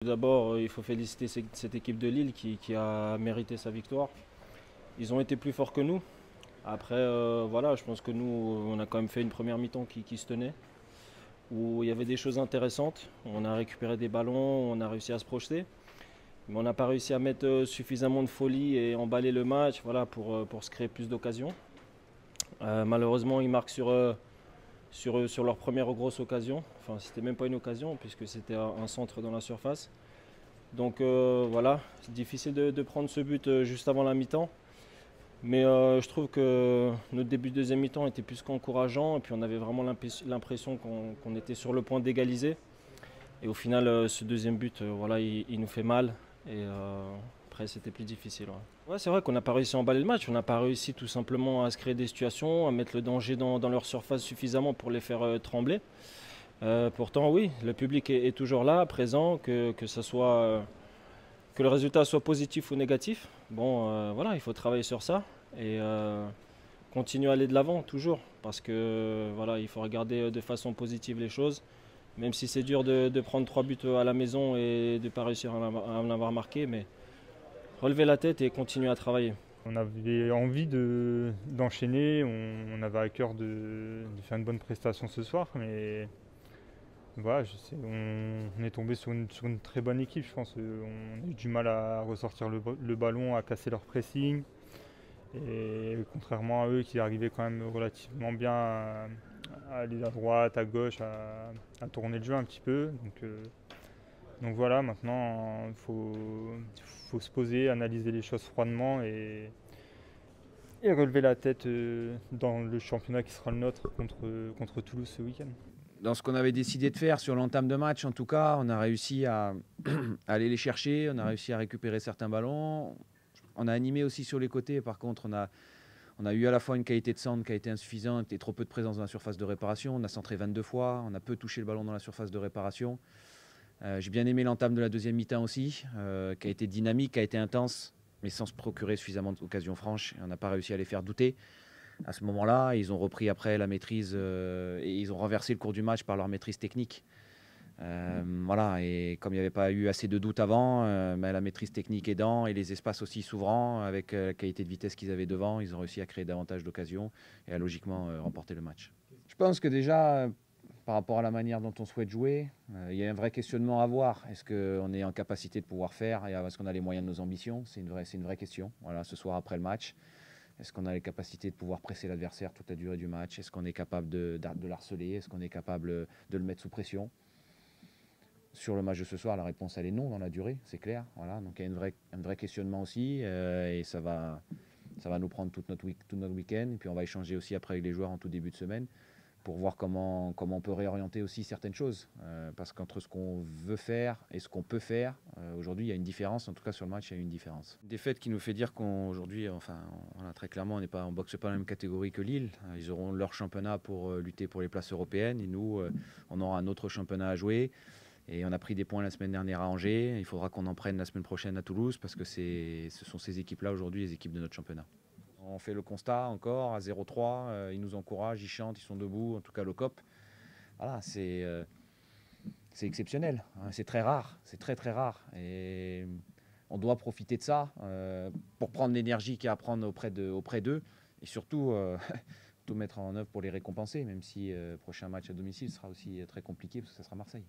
Tout d'abord, il faut féliciter cette équipe de Lille qui a mérité sa victoire. Ils ont été plus forts que nous. Après, voilà, je pense que nous, on a quand même fait une première mi-temps qui se tenait, où il y avait des choses intéressantes. On a récupéré des ballons, on a réussi à se projeter, mais on n'a pas réussi à mettre suffisamment de folie et emballer le match, voilà, pour se créer plus d'occasions. Malheureusement, ils marquent sur leur première grosse occasion. Enfin, c'était même pas une occasion, puisque c'était un centre dans la surface. Donc voilà, c'est difficile de prendre ce but juste avant la mi-temps. Mais je trouve que notre début de deuxième mi-temps était plus qu'encourageant. Et puis on avait vraiment l'impression qu'on était sur le point d'égaliser. Et au final, ce deuxième but, voilà, il nous fait mal. Et après, c'était plus difficile. Ouais, c'est vrai qu'on n'a pas réussi à emballer le match. On n'a pas réussi tout simplement à se créer des situations, à mettre le danger dans leur surface suffisamment pour les faire trembler. Pourtant, oui, le public est toujours là, présent, que ça soit, que le résultat soit positif ou négatif. Bon, voilà, il faut travailler sur ça et continuer à aller de l'avant toujours, parce que voilà, il faut regarder de façon positive les choses. Même si c'est dur de prendre 3 buts à la maison et de ne pas réussir à en avoir marqué, mais relever la tête et continuer à travailler. On avait envie d'enchaîner, on avait à cœur de faire une bonne prestation ce soir, mais voilà, on est tombé sur une très bonne équipe, je pense. On a eu du mal à ressortir le ballon, à casser leur pressing. Et contrairement à eux qui arrivaient quand même relativement bien à aller à droite, à gauche, à tourner le jeu un petit peu. Donc voilà, maintenant faut se poser, analyser les choses froidement et relever la tête dans le championnat qui sera le nôtre contre Toulouse ce week-end. Dans ce qu'on avait décidé de faire sur l'entame de match, en tout cas, on a réussi à aller les chercher, on a réussi à récupérer certains ballons. On a animé aussi sur les côtés. Par contre, on a eu à la fois une qualité de centre qui a été insuffisante et trop peu de présence dans la surface de réparation. On a centré 22 fois, on a peu touché le ballon dans la surface de réparation. J'ai bien aimé l'entame de la deuxième mi-temps aussi, qui a été dynamique, qui a été intense, mais sans se procurer suffisamment d'occasions franches. Et on n'a pas réussi à les faire douter. À ce moment-là, ils ont repris après la maîtrise et ils ont renversé le cours du match par leur maîtrise technique. Voilà, et comme il n'y avait pas eu assez de doutes avant, la maîtrise technique aidant et les espaces aussi s'ouvrant avec la qualité de vitesse qu'ils avaient devant, ils ont réussi à créer davantage d'occasions et à logiquement remporter le match. Je pense que déjà, par rapport à la manière dont on souhaite jouer, il y a un vrai questionnement à avoir. Est-ce qu'on est en capacité de pouvoir faire et est-ce qu'on a les moyens de nos ambitions? C'est une vraie question. Voilà, ce soir après le match. Est-ce qu'on a les capacités de pouvoir presser l'adversaire toute la durée du match? Est-ce qu'on est capable de l'harceler? Est-ce qu'on est capable de le mettre sous pression? Sur le match de ce soir, la réponse elle est non dans la durée, c'est clair. Voilà, donc il y a un vrai questionnement aussi et ça va nous prendre tout notre week-end. Et puis on va échanger aussi après avec les joueurs en tout début de semaine pour voir comment on peut réorienter aussi certaines choses. Parce qu'entre ce qu'on veut faire et ce qu'on peut faire, aujourd'hui, il y a une différence. En tout cas, sur le match, il y a une différence. Une défaite qui nous fait dire qu'aujourd'hui, enfin, voilà, très clairement, on ne boxe pas dans la même catégorie que Lille. Ils auront leur championnat pour lutter pour les places européennes. Et nous, on aura un autre championnat à jouer. Et on a pris des points la semaine dernière à Angers. Il faudra qu'on en prenne la semaine prochaine à Toulouse parce que ce sont ces équipes-là aujourd'hui les équipes de notre championnat. On fait le constat encore à 0-3. Ils nous encouragent, ils chantent, ils sont debout. En tout cas, le COP. Voilà, c'est exceptionnel. C'est très rare. C'est très très rare. Et on doit profiter de ça pour prendre l'énergie qu'il y a à prendre auprès d'eux. Et surtout, tout mettre en œuvre pour les récompenser, même si le prochain match à domicile sera aussi très compliqué parce que ça sera Marseille.